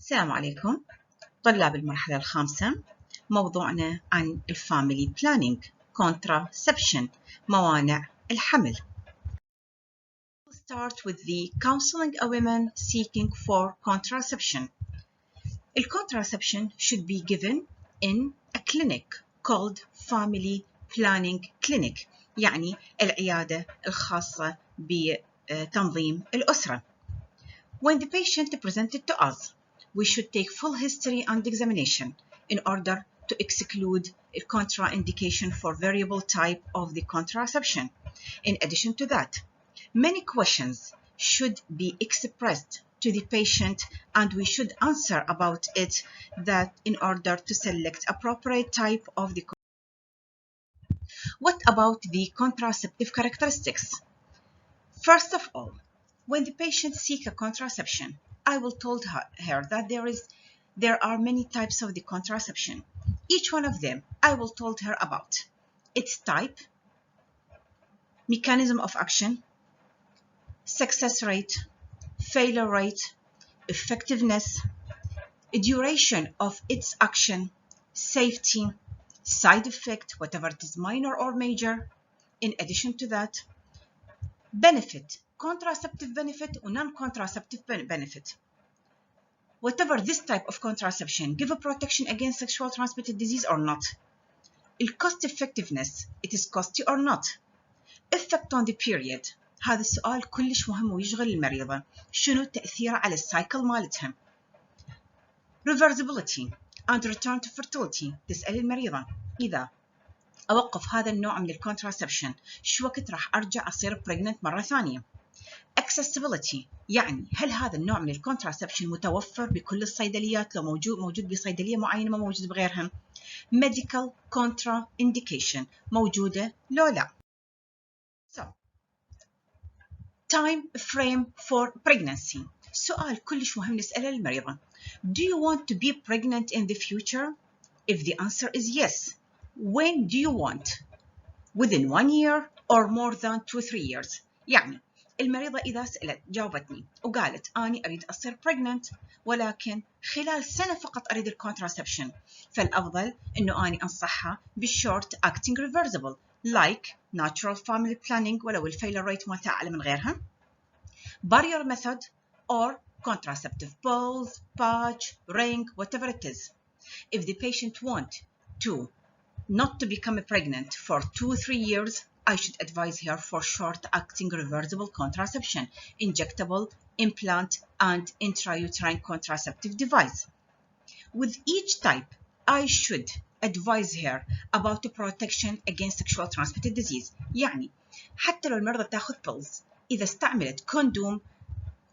السلام عليكم طلاب المرحلة الخامسة. موضوعنا عن الفاميلي بلانينج Contraception موانع الحمل. We'll start with the counseling a women seeking for contraception. The contraception should be given in a clinic called family planning clinic، يعني العيادة الخاصة بتنظيم الأسرة. When the patient presented to us, we should take full history and examination in order to exclude a contraindication for variable type of the contraception. In addition to that, many questions should be expressed to the patient and we should answer about it that in order to select appropriate type of the What about the contraceptive characteristics? First of all, when the patient seeks a contraception, I will told her that there are many types of the contraception. Each one of them I will told her about its type, mechanism of action, success rate, failure rate, effectiveness, duration of its action, safety, side effect, whatever it is minor or major. In addition to that, benefit, contraceptive benefit or non-contraceptive benefit. Whatever this type of contraception give a protection against sexual transmitted disease or not. Cost effectiveness, it is costly or not. Effect on the period. هذا السؤال كلش مهم ويشغل المريضة. شنو تأثيره على السايكل مالتها. Reversibility and return to fertility. تسأل المريضة إذا أوقف هذا النوع من الكونتراسبشن شو وقت راح أرجع أصير pregnant مرة ثانية. Accessibility يعني هل هذا النوع من الكونتراسبشن متوفر بكل الصيدليات لو موجود بصيدلية معينة ما موجود بغيرها. Medical contraindication موجودة لو لا. So, time frame for pregnancy. سؤال كلش مهم نسأله للمريضة. Do you want to be pregnant in the future? If the answer is yes, when do you want? Within 1 year or more than 2-3 years. يعني المريضة إذا جاوبتني وقالت أني أريد أصير pregnant ولكن خلال سنة فقط أريد الكونتراسبشن، فالأفضل إنه أني أنصحها بالshort acting reversible like natural family planning ولو الفيلر ريت مالتها أعلى من غيرها. barrier method or contraceptive pills, patch, ring, whatever it is. If the patient want to not to become pregnant for 2-3 years, I should advise her for short-acting reversible contraception, injectable, implant, and intrauterine contraceptive device. With each type, I should advise her about the protection against sexual transmitted disease. يعني حتى لو المرضى تاخذ pills، إذا استعملت condom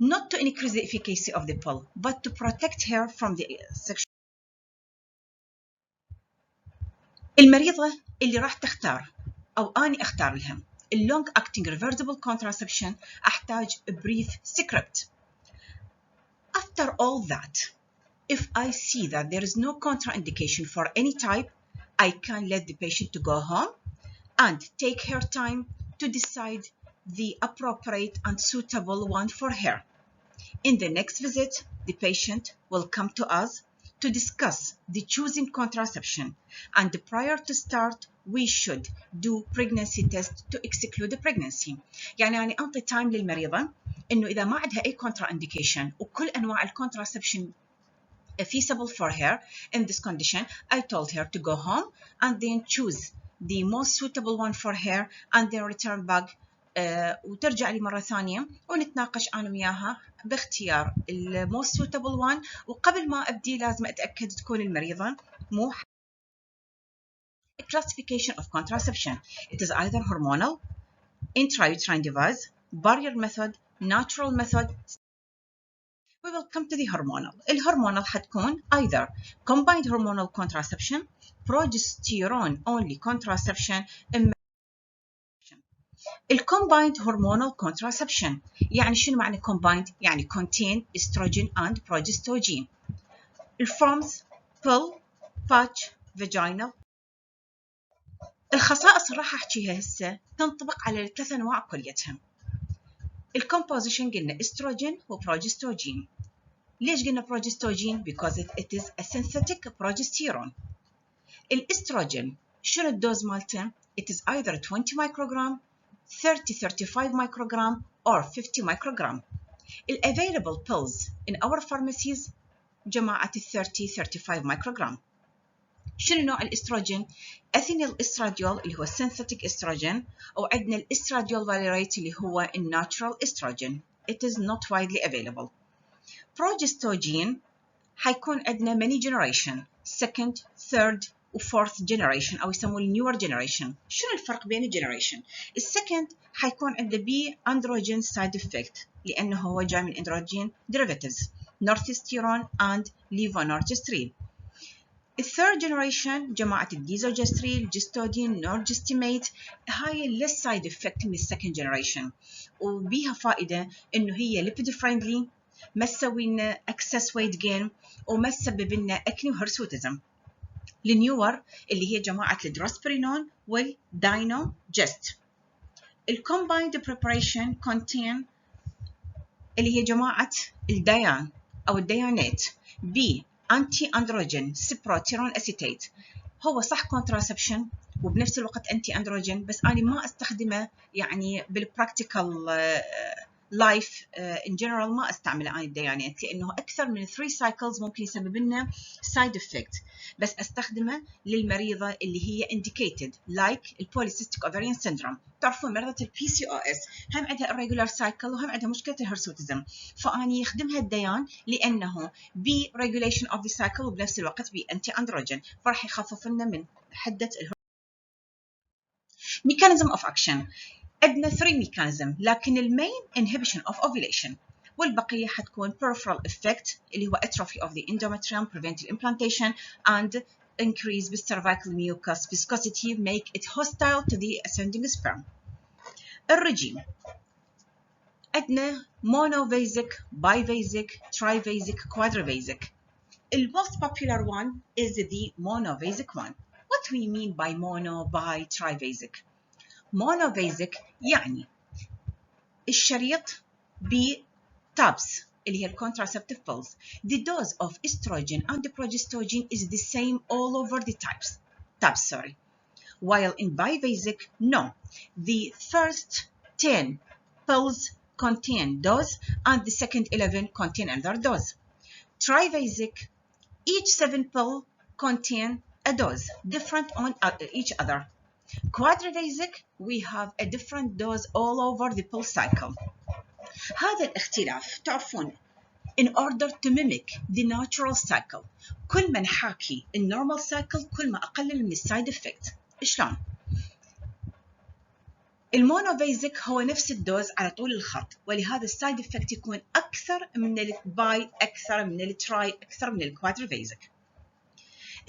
not to increase the efficacy of the pill, but to protect her from the sexual. المريضة اللي راح تختار أو أني أختار لها long acting reversible contraception أحتاج a brief script. After all that, if I see that there is no contraindication for any type, I can let the patient to go home and take her time to decide the appropriate and suitable one for her. In the next visit, the patient will come to us to discuss the choosing contraception, and prior to start we should do pregnancy test to exclude the pregnancy. يعني أنطي time للمريضة إنه إذا ما عندها أي contraindication وكل أنواع الcontraception feasible for her in this condition, I told her to go home and then choose the most suitable one for her and then return back وترجع لي مرة ثانية ونتناقش أنا وياها باختيار ال most suitable one. وقبل ما أبدي لازم أتأكد تكون المريضة مو classification of contraception. It is either hormonal, intrauterine device, barrier method, natural method. We will come to the hormonal. الهرمونال حتكون either combined hormonal contraception, progesterone only contraception. الcombined hormonal contraception يعني شنو معنى combined؟ يعني contain estrogen and progestogen. الforms pill, patch, vaginal. الخصائص اللي راح احكيها هسه تنطبق على الثلاث انواع كليتهم. الكومبوزيشن قلنا استروجين وبروجستوجين. ليش قلنا progestogen؟ because it is a synthetic progesterone. الاستروجين شنو الدوز مالته؟ it is either 20 microgram 30-35 microgram or 50 microgram. available pills in our pharmacies جماعة 30-35 microgram. شنو نوع الاستروجين؟ اثينيل استراديول اللي هو synthetic estrogen، او عندنا الاستراديول فاليريت اللي هو الناتشرال استروجين. it is not widely available. progestogen حيكون عندنا many generation second third و fourth generation او يسموه newer generation. شنو الفرق بين الجنريشن؟ السكند حيكون عنده بي اندروجين سايد افكت لانه هو جاي من اندروجين derivatives نورثستيرون and ليفونورجسترين. الثيرد جنريشن جماعة الديزوجستريل جستودين نورجستيميت، هاي less side effect من السكند جنريشن وبيها فائدة انه هي ليبيد فريندلي، ما تسوي لنا اكسس ويت جين وما تسبب لنا اكني وهرسوتزم. النيور اللي هي جماعة الدروسبرينون والداينوجست. الكومبايند بريباريشن contain اللي هي جماعة الديان أو الديانات ب أنتي أندروجين سبروتيرون أسيتيت. هو صح contraception وبنفس الوقت أنتي أندروجين، بس أنا ما أستخدمه يعني بالبراكتيكال لايف in general ما استعمله عن الديانات لأنه أكثر من 3 cycles ممكن يسبب لنا side effect، بس أستخدمه للمريضة اللي هي indicated like البوليسيستيك ovarian syndrome. تعرفون مرضى البي سي او اس هم عندها irregular cycle وهم عندها مشكلة الهرسوتزم، فأني يخدمها الديان لأنه بي regulation of the cycle وبنفس الوقت بي anti androgen، فراح يخفف لنا من حدة mechanism of action. عندنا 3 mechanism لكن المين inhibition of ovulation والبقية حتكون peripheral effect اللي هو atrophy of the endometrium prevent implantation and increase the cervical mucus viscosity make it hostile to the ascending sperm. الرجيم عندنا monovasic bivasic trivasic quadrivasic. The most popular one is the monovasic one. What do we mean by mono bi trivasic? monovasic يعني الشريط بتابس اللي هي contraceptive pills. The dose of estrogen and progestogen is the same all over the tabs. While in bivasic, no. The first 10 pills contain dose and the second 11 contain another dose. Trivasic, each 7 pill contain a dose different on each other. Quadrivasic, we have a different dose all over the pill cycle. هذا الاختلاف تعرفون in order to mimic the natural cycle. كل ما نحاكي النورمال cycle كل ما أقلل من السايد افكت. شلون؟ المونوفيزيك هو نفس الدوز على طول الخط، ولهذا السايد افكت يكون أكثر من الباي، أكثر من التراي، أكثر من الكوادريفيزيك.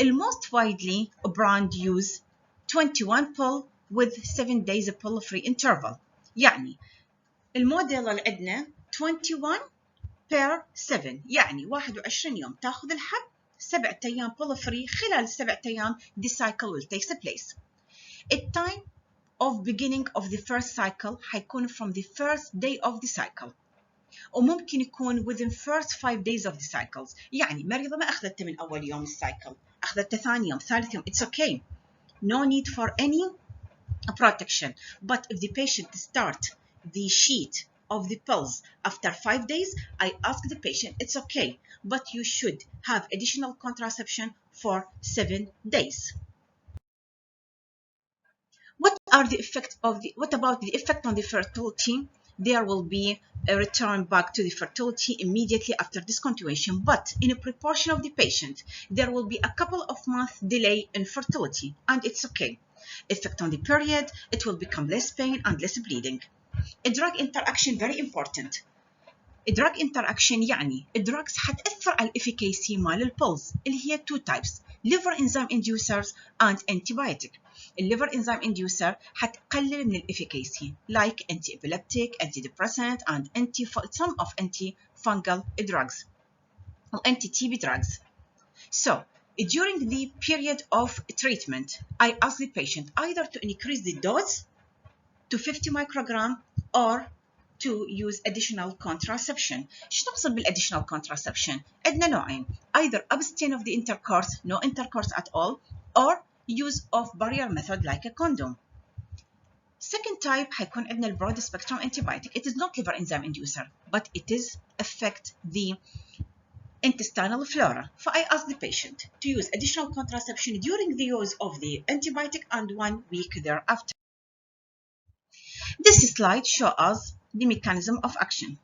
most widely brand use 21 pill with 7 days pill free interval. يعني الموديل اللي عندنا 21 per 7 يعني 21 يوم تاخذ الحب 7 أيام pill free. خلال 7 أيام the cycle will take place. The time of beginning of the first cycle حيكون from the first day of the cycle وممكن يكون within first 5 days of the cycles. يعني مريضة ما أخذته من أول يوم السايكل، أخذته ثاني يوم ثالث يوم it's okay. No need for any protection. But if the patient start the sheet of the pills after 5 days, I ask the patient, it's okay, but you should have additional contraception for 7 days. What about the effect on the fertility? There will be a return back to the fertility immediately after discontinuation, but in a proportion of the patient, there will be a couple of months delay in fertility, and it's okay. Effect on the period, it will become less pain and less bleeding. A drug interaction very important. A drug interaction يعني الدراجز حتأثر على الافيكاسي مال البلز اللي هي 2 types liver enzyme inducers and antibiotic. الليفر enzyme inducer حتقلل من الافيكاسي like anti-epileptic, antidepressant and some of antifungal drugs or anti-TB drugs. So during the period of treatment, I ask the patient either to increase the dose to 50 microgram or to use additional contraception. ايش نقصد بالadditional contraception؟ عندنا نوعين: either abstain of the intercourse, no intercourse at all, or use of barrier method like a condom. Second type حيكون عندنا ال broad spectrum antibiotic. It is not liver enzyme inducer, but it is affect the intestinal flora. So I ask the patient to use additional contraception during the use of the antibiotic and 1 week thereafter. This slide shows us the mechanism of action.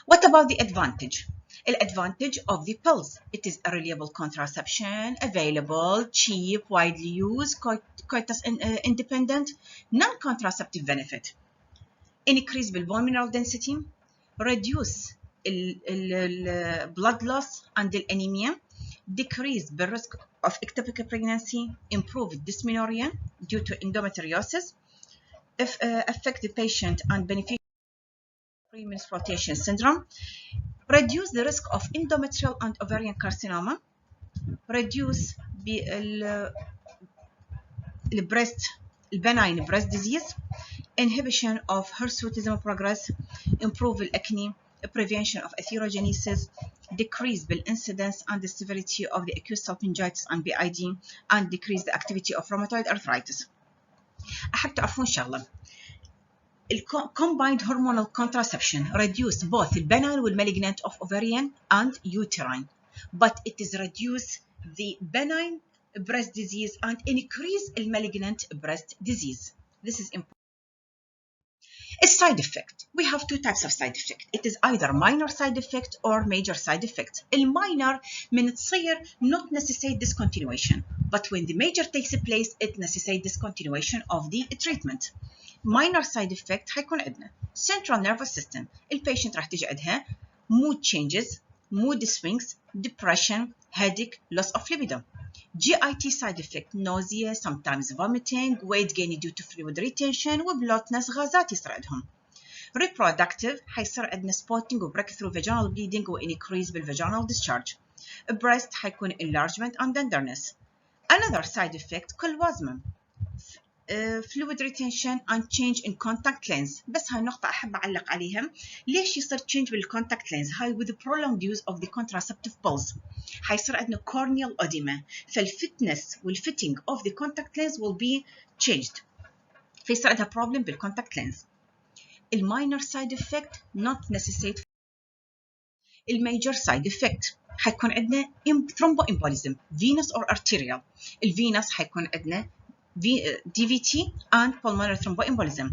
What about the advantage? The advantage of the pills. It is a reliable contraception, available, cheap, widely used, coitus independent, non-contraceptive benefit. Increase bone mineral density, reduce blood loss and anemia, decrease the risk of ectopic pregnancy, improve dysmenorrhea due to endometriosis, affect the patient and beneficiary premenstruation syndrome, reduce the risk of endometrial and ovarian carcinoma, reduce benign breast disease, inhibition of hirsutism progress, improve acne, prevention of atherogenesis, decrease the incidence and the severity of the acute salpingitis and PID, and decrease the activity of rheumatoid arthritis. أحب تعرفون شغلة: combined hormonal contraception reduce both the benign and malignant of ovarian and uterine, but it is reduce the benign breast disease and increase the malignant breast disease. This is important. A side effect. We have two types of side effect. It is either minor side effect or major side effect. المinor من تصير not necessitate discontinuation, but when the major takes place it necessitates discontinuation of the treatment. minor side effect حيكون عندنا central nervous system. البيشنت راح تجي عندها mood changes, mood swings, depression, headache, loss of libido. GIT side effect: nausea, sometimes vomiting, weight gain due to fluid retention وبلوتنس، غازات يصير عندهم. reproductive حيصير عندنا spotting و breakthrough vaginal bleeding و increase بالvaginal discharge. breast حيكون enlargement and tenderness. another side effect colwasm, fluid retention and change in contact lens. بس هاي النقطة أحب أعلق عليها. ليش يصير change بالcontact lens؟ هاي with the prolonged use of the contraceptive pills حيصير عندنا corneal edema، فالفتنس والfitting of the contact lens will be changed، فيصير عندها problem بالcontact lens. الماينر side effect not necessary. الميجر side effect حيكون عندنا thromboembolism venous or arterial. الفينوس حيكون عندنا DVT and pulmonary thromboembolism.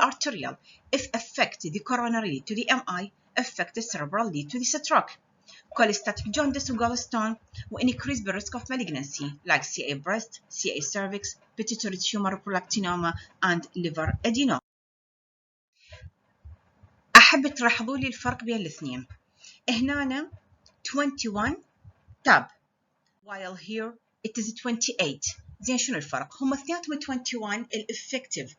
Arterial, if affect the coronary to the MI, affect the cerebral lead to the stroke. Cholestatic jaundice and gallstone will increase the risk of malignancy like CA breast, CA cervix, pituitary tumor, prolactinoma, and liver adenoma. أحب تلاحظوا لي الفرق بين الاثنين. هنا 21 tab while here it is 28. زين شنو الفرق؟ هم اثنيناتهم 21 الافكتيف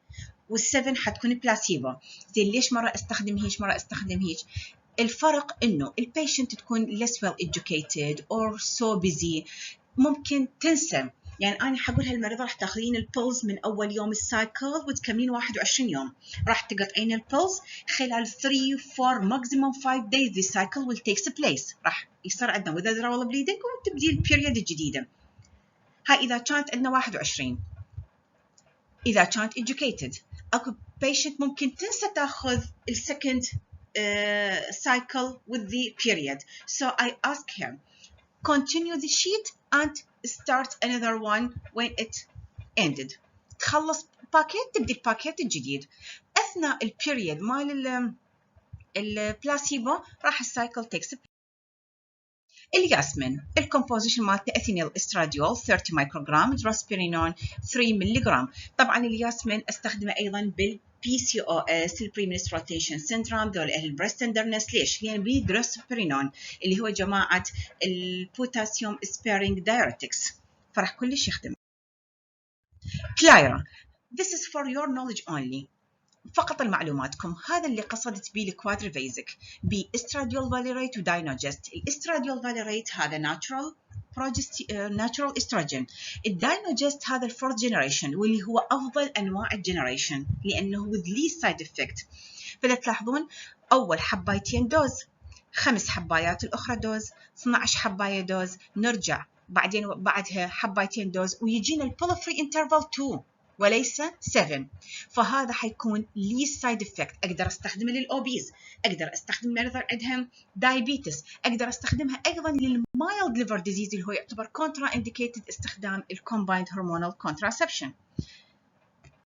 وال7 حتكون بلاسيبو. زين ليش مرة استخدم هيج مرة استخدم هيج؟ الفرق انه البيشنت تكون less well educated or so busy، ممكن تنسى. يعني انا حقولها للمريضة راح تاخذين البيلز من اول يوم السايكل وتكملين 21 يوم، راح تقطعين البيلز خلال 3 4 maximum 5 days the cycle will take place، راح يصير عندنا withdrawal bleeding وتبدي البيريود الجديدة. هاي إذا كانت عندنا 21. إذا كانت educated أكو patient ممكن تنسى تاخذ second cycle with the period. So I ask her continue the sheet and start another one when it ended. تخلص باكيت تبدي الباكيت الجديد. أثناء البيريود مال البلاسيبو راح السايكل takes place. الياسمين الكومبوزيشن مالته اثينيل استراديول 30 مايكروغرام، دروسبيرينون 3 ملغرام. طبعا الياسمين استخدمه ايضا بال PCOS البريمنستراتيشن سيندروم، ذول اهل البريست تندرنس. ليش؟ لان بي دروسبيرينون اللي هو جماعه البوتاسيوم سبيرينج دايوريتكس، فراح كلش يخدم. كلايرا this is for your knowledge only، فقط لمعلوماتكم. هذا اللي قصدت به الكوادريفيزك باستراديول فاليريت وداينوجست. الاستراديول فاليريت هذا ناتشرال natural estrogen. الداينوجست هذا الفورث جنريشن واللي هو أفضل أنواع الجنريشن لأنه with least side effect. فإذا تلاحظون أول حبايتين دوز، 5 حبايات الأخرى دوز، 12 حباية دوز، نرجع بعدين بعدها حبايتين دوز ويجينا البيل فري انترفال 2 وليس 7. فهذا حيكون least side effect. أقدر أستخدمه للأوبيز، أقدر أستخدم مرضى عندهم diabetes، أقدر أستخدمها أيضا للmild liver disease اللي هو يعتبر contra indicated استخدام الcombined hormonal contraception.